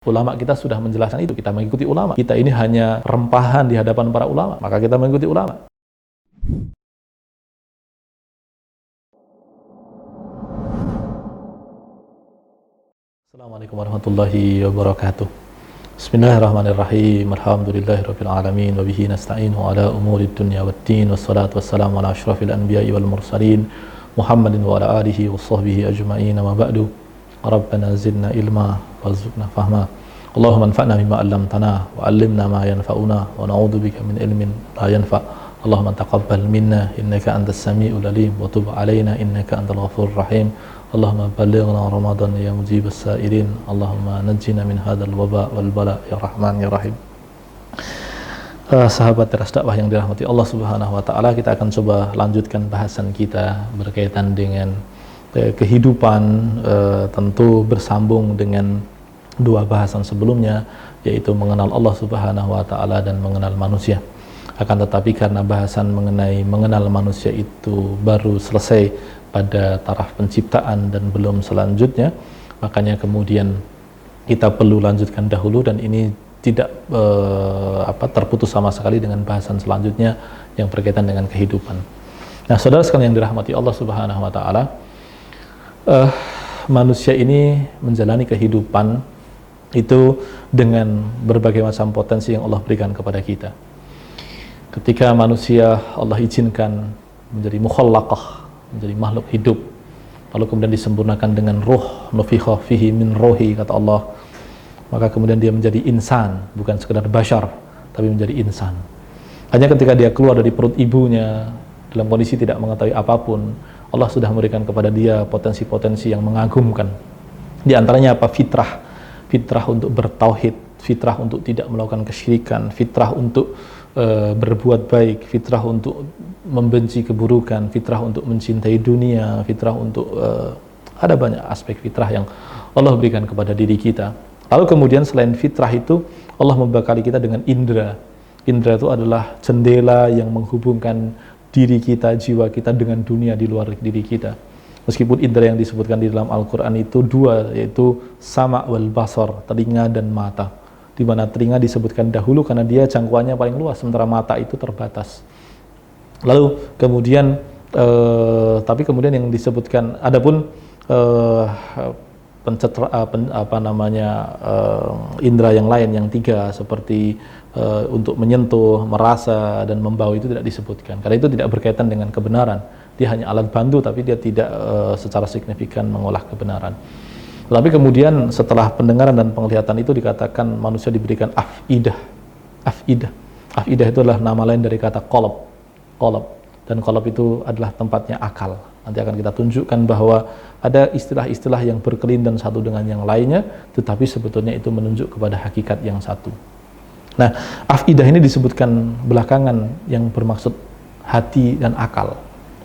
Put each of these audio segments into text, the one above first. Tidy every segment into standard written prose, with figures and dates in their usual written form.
Ulama kita sudah menjelaskan itu, kita mengikuti ulama. Kita ini hanya rempahan di hadapan para ulama, maka kita mengikuti ulama. Assalamualaikum warahmatullahi wabarakatuh. Bismillahirrahmanirrahim. Alhamdulillahirabbil alamin wa bihi nasta'inu ala umurid dunya waddin wassalatu wassalamu ala asyrafil anbiya'i wal mursalin Muhammadin wa ala alihi wa sahbihi ajma'in. Ma ba'du. Rabbana zidna ilma warzuqna fahma. Allahumma anfa'na bima 'allamtana wa 'allimna ma yanfa'una wa na'udzubika min ilmin la yanfa'. Allahumma taqabbal minna innaka antas samiul alim wa tub 'alaina innaka antal ghafurur rahim. Allahumma ballighna Ramadan ya mujibas sa'ilin. Allahumma najjina min hadzal waba wal bala ya Rahman ya Rahim. Sahabat teras dakwah yang dirahmati Allah Subhanahu wa taala, kita akan coba lanjutkan bahasan kita berkaitan dengan kehidupan, tentu bersambung dengan dua bahasan sebelumnya, yaitu mengenal Allah Subhanahu wa taala dan mengenal manusia. Akan tetapi karena bahasan mengenai mengenal manusia itu baru selesai pada taraf penciptaan dan belum selanjutnya, makanya kemudian kita perlu lanjutkan dahulu, dan ini tidak terputus sama sekali dengan bahasan selanjutnya yang berkaitan dengan kehidupan. Nah, saudara sekalian yang dirahmati Allah Subhanahu wa taala, manusia ini menjalani kehidupan itu dengan berbagai macam potensi yang Allah berikan kepada kita. Ketika manusia Allah izinkan menjadi mukhallaqah, menjadi makhluk hidup, lalu kemudian disempurnakan dengan ruh, nufikha fihi min ruhi, kata Allah, maka kemudian dia menjadi insan, bukan sekedar bashar, tapi menjadi insan. Hanya ketika dia keluar dari perut ibunya dalam kondisi tidak mengetahui apapun, Allah sudah memberikan kepada dia potensi-potensi yang mengagumkan. Di antaranya apa? Fitrah untuk bertauhid, fitrah untuk tidak melakukan kesyirikan, fitrah untuk berbuat baik, fitrah untuk membenci keburukan, fitrah untuk mencintai dunia, fitrah untuk ada banyak aspek fitrah yang Allah berikan kepada diri kita. Lalu kemudian selain fitrah itu, Allah membekali kita dengan indera. Indera itu adalah jendela yang menghubungkan diri kita, jiwa kita dengan dunia di luar diri kita. Meskipun indera yang disebutkan di dalam Al-Quran itu dua, yaitu sama' wal basar, telinga dan mata. Di mana telinga disebutkan dahulu karena dia jangkauannya paling luas, sementara mata itu terbatas. Lalu kemudian, tapi kemudian yang disebutkan, adapun indera yang lain, yang tiga, seperti untuk menyentuh, merasa, dan membau, itu tidak disebutkan. Karena itu tidak berkaitan dengan kebenaran. Dia hanya alat bantu, tapi dia tidak secara signifikan mengolah kebenaran. Tapi kemudian setelah pendengaran dan penglihatan itu dikatakan manusia diberikan afidah. Afidah itu adalah nama lain dari kata qalb. Dan qalb itu adalah tempatnya akal. Nanti akan kita tunjukkan bahwa ada istilah-istilah yang berkelindan satu dengan yang lainnya, tetapi sebetulnya itu menunjuk kepada hakikat yang satu. Nah, afidah ini disebutkan belakangan yang bermaksud hati dan akal.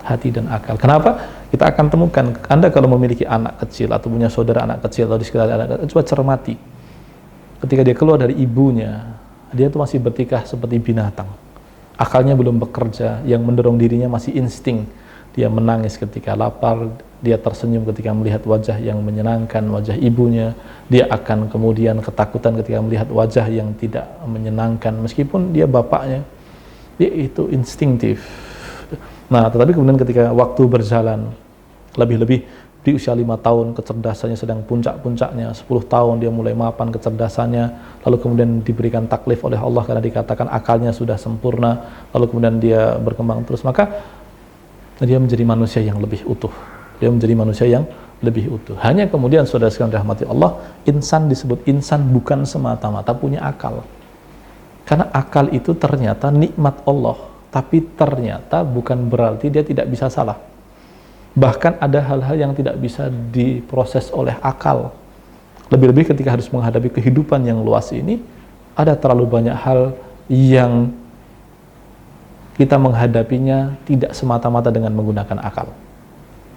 Hati dan akal. Kenapa? Kita akan temukan, Anda kalau memiliki anak kecil atau punya saudara anak kecil atau di sekitar anak kecil, coba cermati. Ketika dia keluar dari ibunya, dia itu masih bertikah seperti binatang. Akalnya belum bekerja, yang mendorong dirinya masih insting. Dia menangis ketika lapar, dia tersenyum ketika melihat wajah yang menyenangkan, wajah ibunya. Dia akan kemudian ketakutan ketika melihat wajah yang tidak menyenangkan, meskipun dia bapaknya. Dia itu instinktif. Nah, tetapi kemudian ketika waktu berjalan, lebih-lebih di usia 5 tahun kecerdasannya sedang puncak-puncaknya, 10 tahun dia mulai mapan kecerdasannya, lalu kemudian diberikan taklif oleh Allah karena dikatakan akalnya sudah sempurna, lalu kemudian dia berkembang terus, maka dia menjadi manusia yang lebih utuh. Dia menjadi manusia yang lebih utuh. Hanya kemudian saudara sekalian rahmati Allah, insan disebut insan bukan semata-mata punya akal. Karena akal itu ternyata nikmat Allah, tapi ternyata bukan berarti dia tidak bisa salah. Bahkan ada hal-hal yang tidak bisa diproses oleh akal. Lebih-lebih ketika harus menghadapi kehidupan yang luas ini, ada terlalu banyak hal yang kita menghadapinya tidak semata-mata dengan menggunakan akal.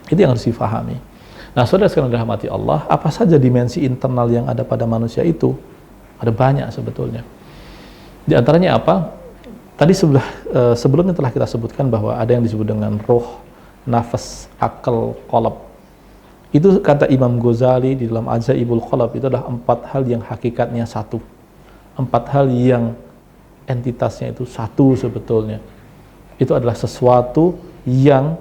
Itu yang harus difahami. Nah, saudara sekalian dirahmati Allah, apa saja dimensi internal yang ada pada manusia itu? Ada banyak sebetulnya. Di antaranya apa? Tadi sebelumnya telah kita sebutkan bahwa ada yang disebut dengan roh, nafas, akal, qalb. Itu kata Imam Ghazali di dalam Ajaibul Qalb, itu adalah 4 hal yang hakikatnya satu. 4 hal yang entitasnya itu satu sebetulnya. Itu adalah sesuatu yang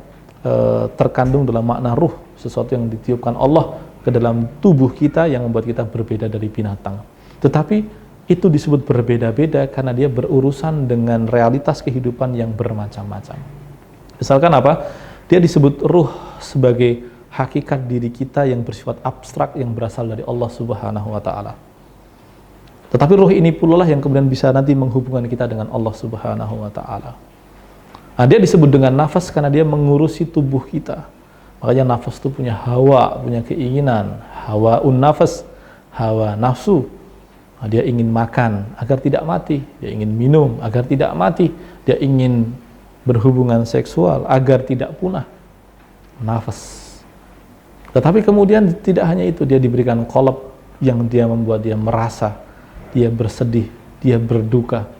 terkandung dalam makna ruh, sesuatu yang ditiupkan Allah ke dalam tubuh kita yang membuat kita berbeda dari binatang. Tetapi itu disebut berbeda-beda karena dia berurusan dengan realitas kehidupan yang bermacam-macam. Misalkan apa? Dia disebut ruh sebagai hakikat diri kita yang bersifat abstrak yang berasal dari Allah Subhanahu wa taala. Tetapi ruh ini pula lah yang kemudian bisa nanti menghubungkan kita dengan Allah Subhanahu wa taala. Nah, dia disebut dengan nafas karena dia mengurusi tubuh kita. Makanya nafas itu punya hawa, punya keinginan, hawaun nafas, hawa nafsu. Nah, dia ingin makan agar tidak mati, dia ingin minum agar tidak mati, dia ingin berhubungan seksual agar tidak punah. Nafas. Tetapi kemudian tidak hanya itu, dia diberikan qalb yang dia membuat dia merasa, dia bersedih, dia berduka.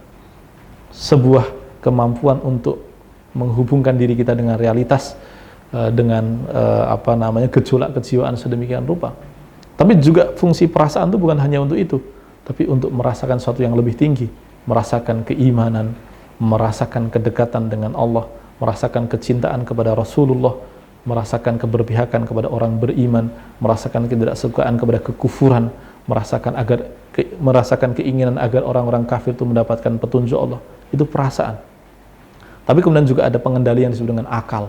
Sebuah kemampuan untuk menghubungkan diri kita dengan realitas, dengan gejolak kejiwaan sedemikian rupa. Tapi juga fungsi perasaan itu bukan hanya untuk itu, tapi untuk merasakan sesuatu yang lebih tinggi, merasakan keimanan, merasakan kedekatan dengan Allah, merasakan kecintaan kepada Rasulullah, merasakan keberpihakan kepada orang beriman, merasakan ketidaksukaan kepada kekufuran, merasakan keinginan agar orang-orang kafir itu mendapatkan petunjuk Allah. Itu perasaan. Tapi kemudian juga ada pengendalian yang disebut dengan akal.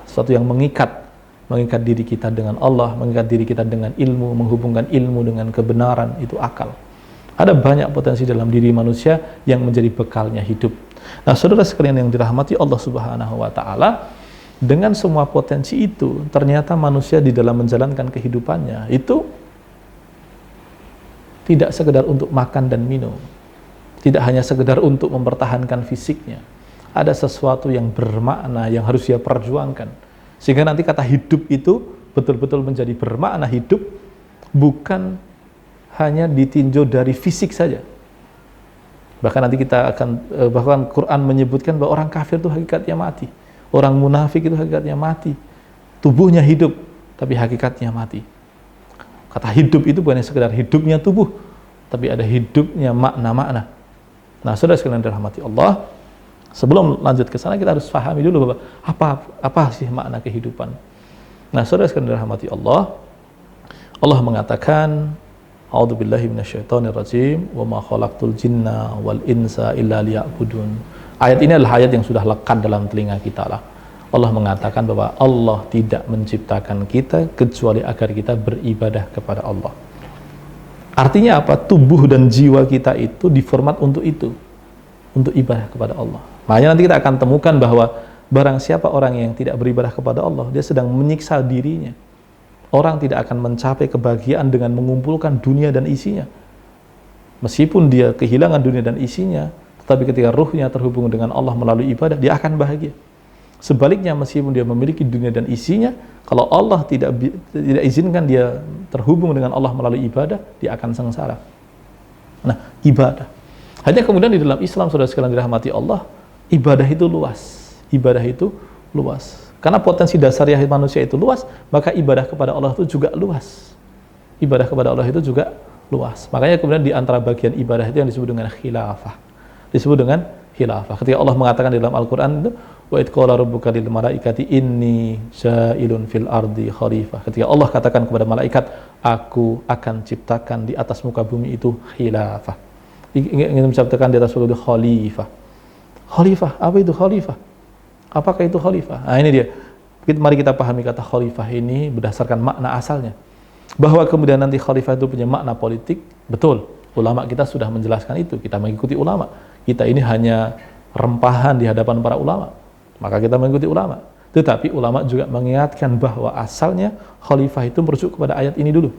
Sesuatu yang mengikat diri kita dengan Allah, mengikat diri kita dengan ilmu, menghubungkan ilmu dengan kebenaran, itu akal. Ada banyak potensi dalam diri manusia yang menjadi bekalnya hidup. Nah, saudara sekalian yang dirahmati Allah Subhanahu wa taala, dengan semua potensi itu, ternyata manusia di dalam menjalankan kehidupannya itu tidak sekedar untuk makan dan minum. Tidak hanya sekedar untuk mempertahankan fisiknya. Ada sesuatu yang bermakna yang harus dia perjuangkan. Sehingga nanti kata hidup itu betul-betul menjadi bermakna hidup, bukan hanya ditinjau dari fisik saja. Bahkan nanti kita akan, bahkan Quran menyebutkan bahwa orang kafir itu hakikatnya mati. Orang munafik itu hakikatnya mati. Tubuhnya hidup, tapi hakikatnya mati. Kata hidup itu bukan sekedar hidupnya tubuh, tapi ada hidupnya makna-makna. Nah, saudara sekalian dirahmati Allah, sebelum lanjut ke sana kita harus pahami dulu bahwa apa sih makna kehidupan. Nah, saudara sekalian dirahmati Allah, Allah mengatakan, A'udzubillahi minasyaitonirrajim, wa ma khalaqtul jinna wal insa illa liya'budun. Ayat ini adalah ayat yang sudah lekat dalam telinga kita lah. Allah mengatakan bahwa Allah tidak menciptakan kita kecuali agar kita beribadah kepada Allah. Artinya apa? Tubuh dan jiwa kita itu diformat untuk itu, untuk ibadah kepada Allah. Makanya nanti kita akan temukan bahwa barang siapa orang yang tidak beribadah kepada Allah, dia sedang menyiksa dirinya. Orang tidak akan mencapai kebahagiaan dengan mengumpulkan dunia dan isinya. Meskipun dia kehilangan dunia dan isinya, tetapi ketika ruhnya terhubung dengan Allah melalui ibadah, dia akan bahagia. Sebaliknya, meskipun dia memiliki dunia dan isinya, kalau Allah tidak izinkan dia terhubung dengan Allah melalui ibadah, dia akan sengsara. Nah, ibadah. Hanya kemudian di dalam Islam, saudara sekalian dirahmati Allah, ibadah itu luas. Ibadah itu luas. Karena potensi dasariah manusia itu luas, maka ibadah kepada Allah itu juga luas. Ibadah kepada Allah itu juga luas. Makanya kemudian di antara bagian ibadah itu yang disebut dengan khilafah. Disebut dengan khilafah. Ketika Allah mengatakan di dalam Al-Quran itu, wa idh qala rabbuka lil malaikati inni ja'ilun fil ardi khalifah. Ketika Allah katakan kepada malaikat, aku akan ciptakan di atas muka bumi itu khilafah. Ingin menciptakan di atas muka bumi itu khalifah. Khalifah, apa itu khalifah? Apakah itu khalifah? Nah, ini dia. Mari kita pahami kata khalifah ini berdasarkan makna asalnya. Bahwa kemudian nanti khalifah itu punya makna politik, betul. Ulama kita sudah menjelaskan itu. Kita mengikuti ulama. Kita ini hanya rempahan di hadapan para ulama. Maka kita mengikuti ulama. Tetapi ulama juga mengingatkan bahwa asalnya khalifah itu merujuk kepada ayat ini dulu.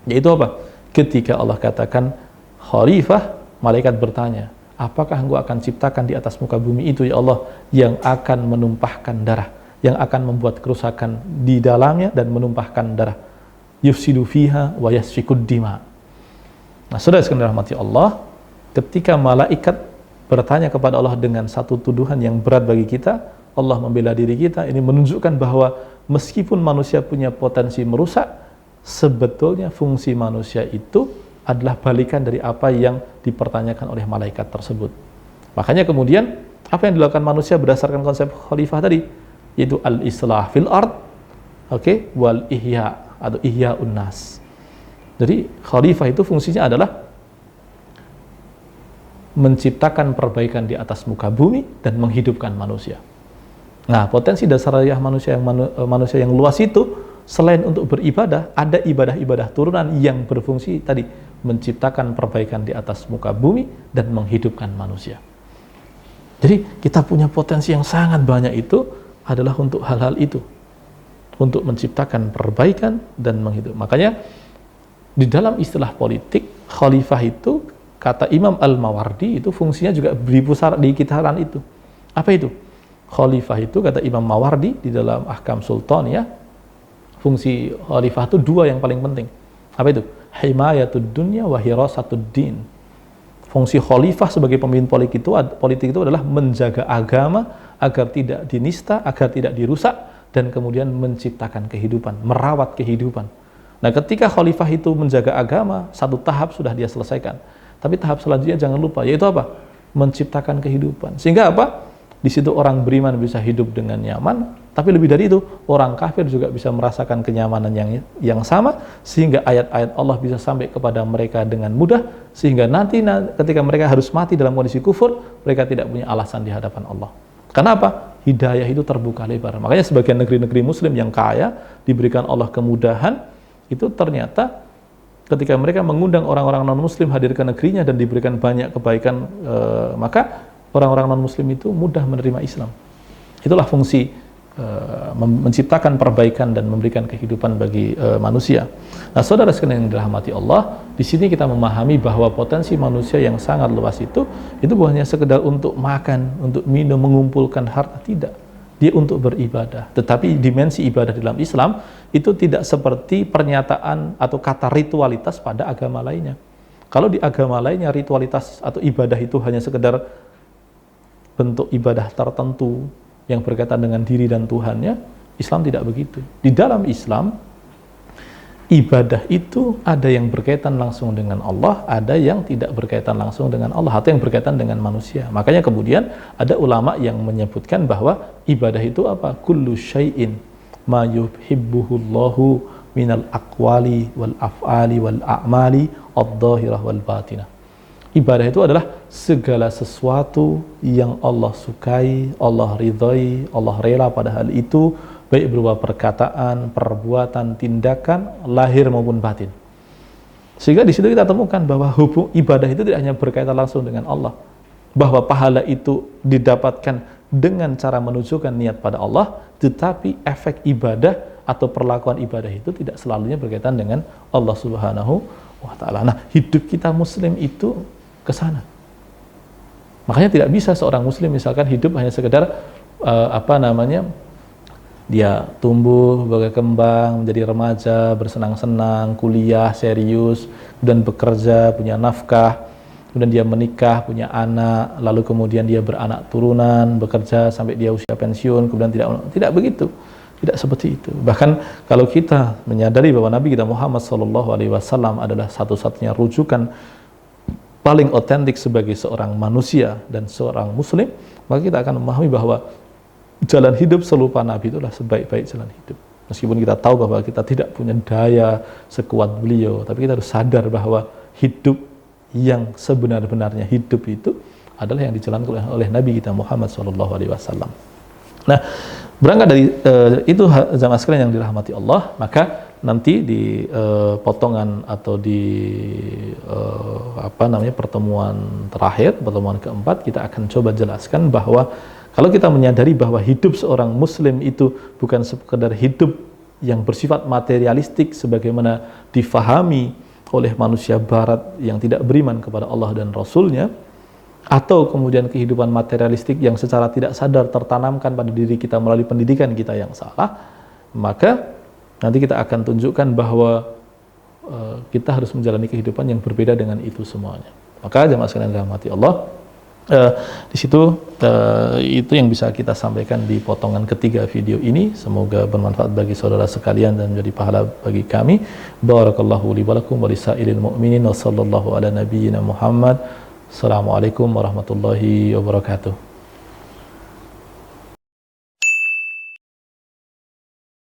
Yaitu apa? Ketika Allah katakan khalifah, malaikat bertanya, apakah engkau akan ciptakan di atas muka bumi itu ya Allah yang akan menumpahkan darah, yang akan membuat kerusakan di dalamnya dan menumpahkan darah. Yufsidu fiha wa yasfikud dima. Nah, saudara sekalian rahmati Allah, ketika malaikat bertanya kepada Allah dengan satu tuduhan yang berat bagi kita, Allah membela diri kita, ini menunjukkan bahwa meskipun manusia punya potensi merusak, sebetulnya fungsi manusia itu adalah balikan dari apa yang dipertanyakan oleh malaikat tersebut. Makanya kemudian apa yang dilakukan manusia berdasarkan konsep khalifah tadi, yaitu al-islah fil ard, wal ihya atau ihya'un nas. Jadi khalifah itu fungsinya adalah menciptakan perbaikan di atas muka bumi dan menghidupkan manusia. Nah, potensi dasariah manusia yang luas itu, selain untuk beribadah, ada ibadah-ibadah turunan yang berfungsi tadi menciptakan perbaikan di atas muka bumi dan menghidupkan manusia. Jadi kita punya potensi yang sangat banyak, itu adalah untuk hal-hal itu, untuk menciptakan perbaikan dan menghidupkan. Makanya di dalam istilah politik, khalifah itu, kata Imam Al-Mawardi, itu fungsinya juga di kisaran itu. Apa itu? Khalifah itu, kata Imam Mawardi di dalam Ahkam Sultan, ya, fungsi khalifah itu dua yang paling penting. Apa itu? Himayatud dunya wa hirasatud din. Fungsi khalifah sebagai pemimpin politik itu adalah menjaga agama agar tidak dinista, agar tidak dirusak, dan kemudian menciptakan kehidupan, merawat kehidupan. Nah, ketika khalifah itu menjaga agama, satu tahap sudah dia selesaikan. Tapi tahap selanjutnya jangan lupa, yaitu apa? Menciptakan kehidupan. Sehingga apa? Di situ orang beriman bisa hidup dengan nyaman, tapi lebih dari itu, orang kafir juga bisa merasakan kenyamanan yang sama, sehingga ayat-ayat Allah bisa sampai kepada mereka dengan mudah, sehingga nanti ketika mereka harus mati dalam kondisi kufur, mereka tidak punya alasan di hadapan Allah. Kenapa? Hidayah itu terbuka lebar. Makanya sebagian negeri-negeri muslim yang kaya, diberikan Allah kemudahan, itu ternyata ketika mereka mengundang orang-orang non-muslim hadir ke negerinya dan diberikan banyak kebaikan, maka orang-orang non-muslim itu mudah menerima Islam. Itulah fungsi menciptakan perbaikan dan memberikan kehidupan bagi manusia. Nah, saudara sekalian yang dirahmati Allah, di sini kita memahami bahwa potensi manusia yang sangat luas itu bukan hanya sekedar untuk makan, untuk minum, mengumpulkan harta, tidak. Dia untuk beribadah. Tetapi dimensi ibadah dalam Islam itu tidak seperti pernyataan atau kata ritualitas pada agama lainnya. Kalau di agama lainnya ritualitas atau ibadah itu hanya sekedar bentuk ibadah tertentu yang berkaitan dengan diri dan Tuhannya, Islam tidak begitu. Di dalam Islam, ibadah itu ada yang berkaitan langsung dengan Allah, ada yang tidak berkaitan langsung dengan Allah, atau yang berkaitan dengan manusia. Makanya kemudian ada ulama yang menyebutkan bahwa ibadah itu apa? Kullu syai'in ma yuhibbuhullahu minal aqwali wal af'ali wal a'mali ad-dhahirah wal batinah. Ibadah itu adalah segala sesuatu yang Allah sukai, Allah ridhai, Allah rela pada hal itu, baik berupa perkataan, perbuatan, tindakan, lahir maupun batin. Sehingga di situ kita temukan bahwa ibadah itu tidak hanya berkaitan langsung dengan Allah, bahwa pahala itu didapatkan dengan cara menunjukkan niat pada Allah, tetapi efek ibadah atau perlakuan ibadah itu tidak selalunya berkaitan dengan Allah Subhanahu wa Ta'ala. Nah, hidup kita Muslim itu ke sana. Makanya tidak bisa seorang Muslim misalkan hidup hanya sekedar dia tumbuh, berkembang, menjadi remaja, bersenang-senang, kuliah, serius, kemudian bekerja, punya nafkah, kemudian dia menikah, punya anak, lalu kemudian dia beranak turunan, bekerja sampai dia usia pensiun, kemudian tidak begitu. Tidak seperti itu. Bahkan kalau kita menyadari bahwa Nabi kita Muhammad SAW adalah satu-satunya rujukan paling otentik sebagai seorang manusia dan seorang Muslim, maka kita akan memahami bahwa jalan hidup serupa Nabi itulah sebaik-baik jalan hidup. Meskipun kita tahu bahwa kita tidak punya daya sekuat beliau, tapi kita harus sadar bahwa hidup yang sebenar-benarnya hidup itu adalah yang dijalankan oleh Nabi kita Muhammad SAW. Nah, berangkat dari itu jamaah sekalian yang dirahmati Allah, maka nanti di potongan atau di pertemuan terakhir, pertemuan keempat, kita akan coba jelaskan bahwa kalau kita menyadari bahwa hidup seorang Muslim itu bukan sekedar hidup yang bersifat materialistik sebagaimana difahami oleh manusia Barat yang tidak beriman kepada Allah dan Rasulnya, atau kemudian kehidupan materialistik yang secara tidak sadar tertanamkan pada diri kita melalui pendidikan kita yang salah, maka nanti kita akan tunjukkan bahwa kita harus menjalani kehidupan yang berbeda dengan itu semuanya. Maka jemaah sekalian dirahmati Allah, Di situ itu yang bisa kita sampaikan di potongan ketiga video ini. Semoga bermanfaat bagi saudara sekalian dan menjadi pahala bagi kami. Barakallahu li wa lakum wa lisairil mu'minin wa sallallahu ala nabiyyina Muhammad. Assalamualaikum warahmatullahi wabarakatuh.